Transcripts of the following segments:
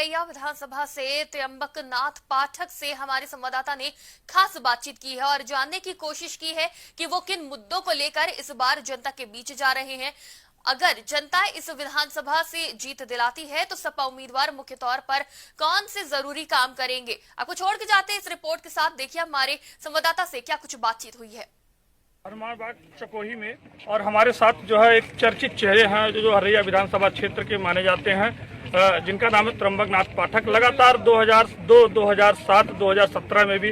हर्रैया विधानसभा से त्र्यंबक नाथ पाठक से हमारे संवाददाता ने खास बातचीत की है और जानने की कोशिश की है कि वो किन मुद्दों को लेकर इस बार जनता के बीच जा रहे हैं। अगर जनता इस विधानसभा से जीत दिलाती है तो सपा उम्मीदवार मुख्य तौर पर कौन से जरूरी काम करेंगे। आपको छोड़ के जाते हैं इस रिपोर्ट के साथ, देखिए हमारे संवाददाता से क्या कुछ बातचीत हुई है। हनुमानबाग चकोही में और हमारे साथ जो है एक चर्चित चेहरे हैं जो हर्रैया विधानसभा क्षेत्र के माने जाते हैं, जिनका नाम है त्र्यंबक नाथ पाठक। लगातार 2002, 2007, 2017 में भी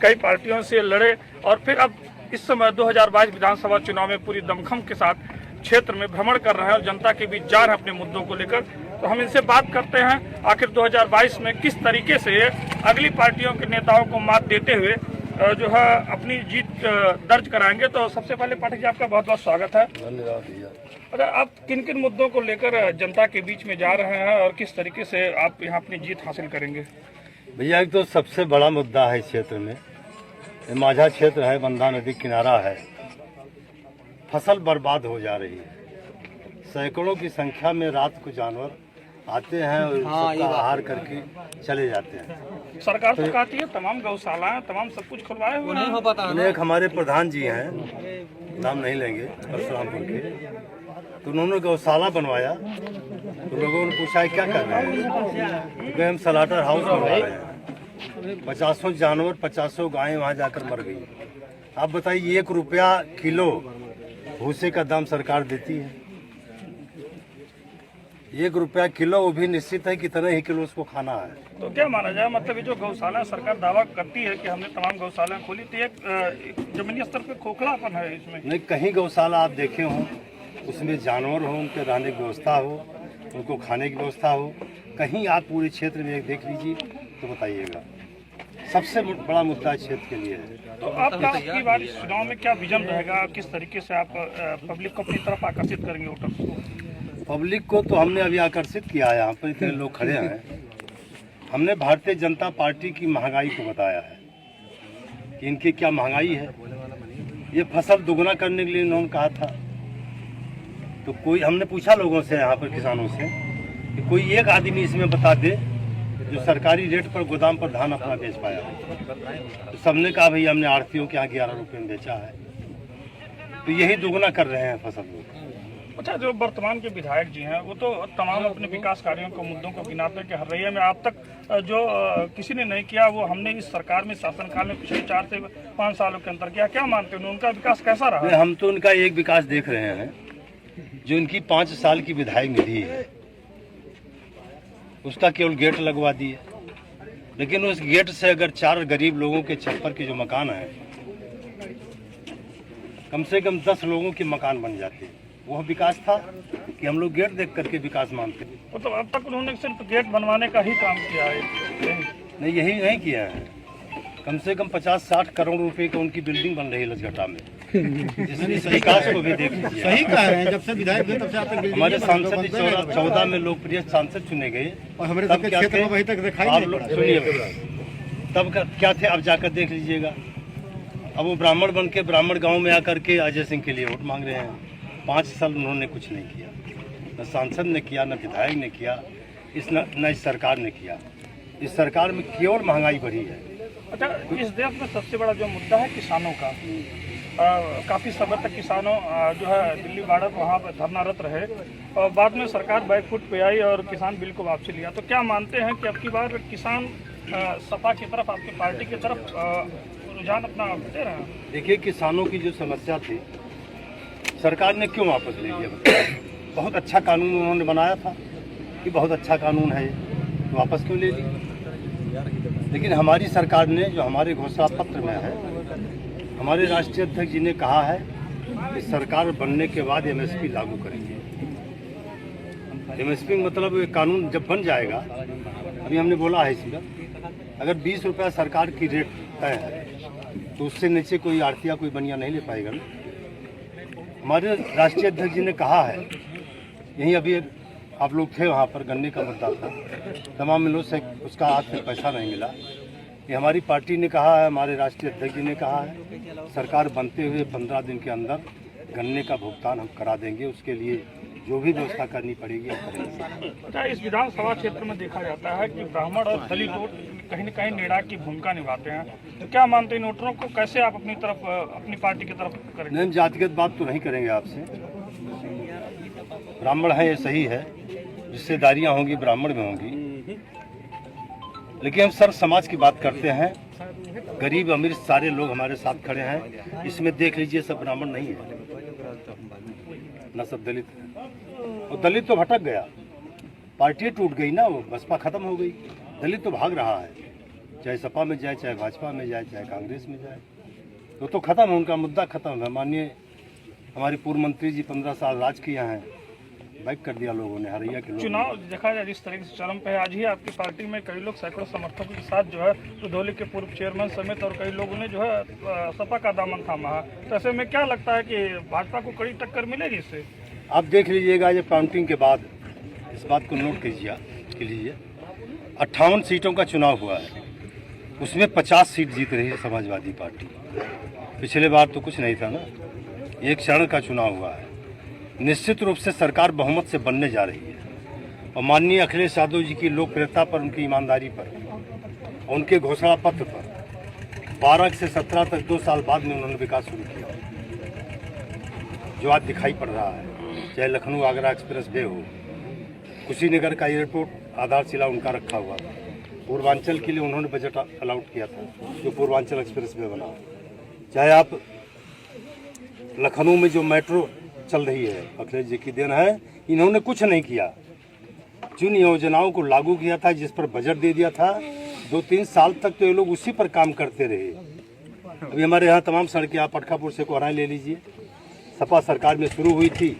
कई पार्टियों से लड़े और फिर अब इस समय 2022 विधानसभा चुनाव में पूरी दमखम के साथ क्षेत्र में भ्रमण कर रहे हैं और जनता के बीच जा रहे हैं अपने मुद्दों को लेकर। तो हम इनसे बात करते हैं आखिर 2022 में किस तरीके से अगली पार्टियों के नेताओं को मात देते हुए जो है अपनी जीत दर्ज कराएंगे। तो सबसे पहले पाठक जी, आपका बहुत बहुत स्वागत है। धन्यवाद भैया। अच्छा, आप किन किन मुद्दों को लेकर जनता के बीच में जा रहे हैं और किस तरीके से आप यहाँ अपनी जीत हासिल करेंगे? भैया, एक तो सबसे बड़ा मुद्दा है इस क्षेत्र में, माझा क्षेत्र है, बंधा नदी किनारा है, फसल बर्बाद हो जा रही है। सैकड़ों की संख्या में रात को जानवर आते हैं और सबका आहार करके चले जाते हैं। सरकार तो कहती है तमाम गौशालाएं, तमाम सब कुछ खुलवाए हुए नहीं हो पाता। एक हमारे प्रधान जी हैं, नाम नहीं लेंगे, परशुरामपुर के, तो उन्होंने गौशाला बनवाया तो लोगों ने पूछा क्या कर रहे हैं, तो हम सलाटर हाउस बनवा रहे हैं। 50 जानवर, 50 गायें वहाँ जाकर मर गई। आप बताइए, 1 रुपया किलो भूसे का दाम सरकार देती है। 1 रुपया किलो, वो भी निश्चित है कितने ही किलो उसको खाना है। तो क्या माना जाए, मतलब ये जो गौशाला सरकार दावा करती है कि हमने तमाम गौशालाएं खोली, तो एक जमीनी स्तर पे खोखलापन है इसमें। नहीं, कहीं गौशाला आप देखे हों उसमें जानवर हो, उनके रहने की व्यवस्था हो, उनको खाने की व्यवस्था हो, कहीं आप पूरे क्षेत्र में एक देख लीजिए तो बताइएगा। सबसे बड़ा मुद्दा क्षेत्र के लिए है। तो आपका आपकी बार इस चुनाव में क्या विजन रहेगा, किस तरीके से आप पब्लिक को अपनी तरफ आकर्षित करेंगे वोटर? पब्लिक को तो हमने अभी आकर्षित किया है, यहाँ पर इतने लोग खड़े हैं। हमने भारतीय जनता पार्टी की महंगाई को बताया है कि इनकी क्या महंगाई है। ये फसल दुगना करने के लिए इन्होंने कहा था। तो कोई, हमने पूछा लोगों से, यहाँ पर किसानों से, कि कोई एक आदमी इसमें बता दे जो सरकारी रेट पर गोदाम पर धान अपना बेच पाया। तो सबने कहा भैया हमने आढ़तियों के यहाँ 11 रुपये में बेचा है। तो यही दुगना कर रहे हैं फसल लोग। अच्छा, जो वर्तमान के विधायक जी हैं वो तो तमाम अपने विकास कार्यों को, मुद्दों को गिनाते हैं कि हर्रैया में आप तक जो किसी ने नहीं किया वो हमने इस सरकार में शासनकाल में पिछले 4 से 5 सालों के अंदर किया। क्या मानते हैं, उनका विकास कैसा रहा? हम तो उनका एक विकास देख रहे हैं, जो इनकी 5 साल की विधायक निधि है उसका केवल गेट लगवा दिए। लेकिन उस गेट से अगर 4 गरीब लोगों के छप्पर के जो मकान है, कम से कम 10 लोगों के मकान बन जाते, वह विकास था कि हम लोग गेट देख करके विकास मानते। मतलब अब तक उन्होंने सिर्फ गेट बनवाने का ही काम किया है? नहीं, यही नहीं किया है। कम से कम 50-60 करोड़ रुपए की उनकी बिल्डिंग बन रही है लसगटा में, जिस विकास को भी देख लीजिए। सही कह रहे हैं, जब से विधायक हुए तब से आप तक हमारे सांसद 14 में लोकप्रिय सांसद चुने गए और हमारे तक के क्षेत्र में वहीं तक दिखाई आप नहीं लोग पड़ा। सुनिए, तब क्या थे, अब जाकर देख लीजिएगा। अब वो ब्राह्मण बन के ब्राह्मण गाँव में आकर के अजय सिंह के लिए वोट मांग रहे हैं। 5 साल उन्होंने कुछ नहीं किया, न सांसद ने किया, न विधायक ने किया, न इस सरकार ने किया। इस सरकार में केवल महंगाई बढ़ी है। अच्छा, इस देश में सबसे बड़ा जो मुद्दा है किसानों का, काफ़ी समय तक किसानों जो है दिल्ली बॉर्डर वहाँ पर धरनारत रहे और बाद में सरकार बैकफुट पे आई और किसान बिल को वापसी लिया। तो क्या मानते हैं कि अब की बार किसान सपा की तरफ, आपकी पार्टी की तरफ रुझान अपना दे रहे हैं? देखिए, किसानों की जो समस्या थी सरकार ने क्यों वापस ले लिया? बहुत अच्छा कानून उन्होंने बनाया था कि बहुत अच्छा कानून है, तो वापस क्यों ले लिया? लेकिन हमारी सरकार ने, जो हमारे घोषणा पत्र में है, हमारे राष्ट्रीय अध्यक्ष जी ने कहा है कि सरकार बनने के बाद एमएसपी लागू करेंगे। एमएसपी मतलब कानून जब बन जाएगा, अभी हमने बोला है इसमें, अगर 20 रुपया सरकार की रेट तय है तो उससे नीचे कोई आढ़तिया, कोई बनिया नहीं ले पाएगा ना। हमारे राष्ट्रीय अध्यक्ष जी ने कहा है, यहीं अभी आप लोग थे वहाँ पर, गन्ने का मुद्दा था, तमाम मिलों से उसका आज तक पैसा नहीं मिला। ये हमारी पार्टी ने कहा है, हमारे राष्ट्रीय अध्यक्ष जी ने कहा है, सरकार बनते हुए 15 दिन के अंदर गन्ने का भुगतान हम करा देंगे। उसके लिए जो भी व्यवस्था करनी पड़ेगी हम करेंगे। अच्छा, इस विधानसभा क्षेत्र में देखा जाता है कि ब्राह्मण और दलित वोट कहीं न कहीं निर्णायक की भूमिका निभाते हैं, तो क्या मानते हैं इन वोटरों को कैसे आप अपनी तरफ, अपनी पार्टी की तरफ करेंगे? नहीं, हम जातिगत बात तो नहीं करेंगे आपसे। ब्राह्मण है ये सही है, रिश्तेदारियां होंगी ब्राह्मण में होंगी, लेकिन हम सर्व समाज की बात करते हैं। गरीब अमीर सारे लोग हमारे साथ खड़े हैं। इसमें देख लीजिए सब ब्राह्मण नहीं है, न सब दलित है। और दलित तो भटक गया, पार्टी टूट गई ना, वो बसपा खत्म हो गई। दलित तो भाग रहा है, चाहे सपा में जाए, चाहे भाजपा में जाए, चाहे कांग्रेस में जाए, तो खत्म है, उनका मुद्दा खत्म है। माननीय हमारे पूर्व मंत्री जी 15 साल राज किया है, बैक कर दिया लोगों ने, हरैया के लोग। चुनाव देखा जाए जिस तरीके से चरम पे है, आज ही आपकी पार्टी में कई लोग सैकड़ों समर्थकों के साथ जो है रुधौली के पूर्व चेयरमैन समेत और कई लोगों ने जो है सपा का दामन थामा है। तो ऐसे में क्या लगता है कि भाजपा को कड़ी टक्कर मिलेगी इससे? आप देख लीजिएगा, ये काउंटिंग के बाद इस बात को नोट कीजिए 58 सीटों का चुनाव हुआ है, उसमें 50 सीट जीत रही है समाजवादी पार्टी। पिछले बार तो कुछ नहीं था ना, एक चरण का चुनाव हुआ है। निश्चित रूप से सरकार बहुमत से बनने जा रही है, और माननीय अखिलेश यादव जी की लोकप्रियता पर, उनकी ईमानदारी पर, उनके घोषणा पत्र पर 12 से 17 तक 2 साल बाद में उन्होंने विकास शुरू किया, जो आज दिखाई पड़ रहा है। चाहे लखनऊ आगरा एक्सप्रेस वे हो, कुशीनगर का एयरपोर्ट आधारशिला उनका रखा हुआ था, पूर्वांचल के लिए उन्होंने बजट अलाउट किया था, जो पूर्वांचल एक्सप्रेस वे बना। चाहे आप लखनऊ में जो मेट्रो चल रही है, अखिलेश जी की देन है, इन्होंने कुछ नहीं किया। जिन योजनाओं को लागू किया था, जिस पर बजट दे दिया था, 2-3 साल तक तो ये लोग उसी पर काम करते रहे। अभी हमारे यहाँ तमाम सड़कें, आप पटखापुर से कोहराई ले लीजिए, सपा सरकार में शुरू हुई थी,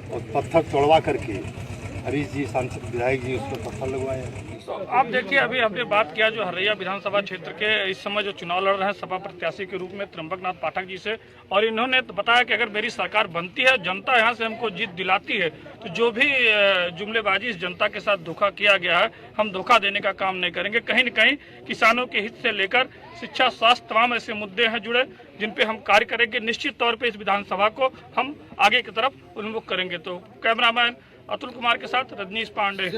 और पत्थर तोड़वा करके हरीश जी सांसद विधायक जी उस पर पत्थर लगवाए। तो आप देखिए, अभी हमने बात किया जो हरैया विधानसभा क्षेत्र के इस समय जो चुनाव लड़ रहे हैं सपा प्रत्याशी के रूप में त्र्यंबकनाथ पाठक जी से, और इन्होंने तो बताया कि अगर मेरी सरकार बनती है, जनता यहाँ से हमको जीत दिलाती है, तो जो भी जुमलेबाजी इस जनता के साथ धोखा किया गया है, हम धोखा देने का काम नहीं करेंगे। कहीं न कहीं किसानों के हित से लेकर शिक्षा, स्वास्थ्य, तमाम ऐसे मुद्दे हैं जुड़े, जिन पे हम कार्य करेंगे। निश्चित तौर पे इस विधानसभा को हम आगे की तरफ उन्मुख करेंगे। तो कैमरामैन अतुल कुमार के साथ रजनीश पांडे।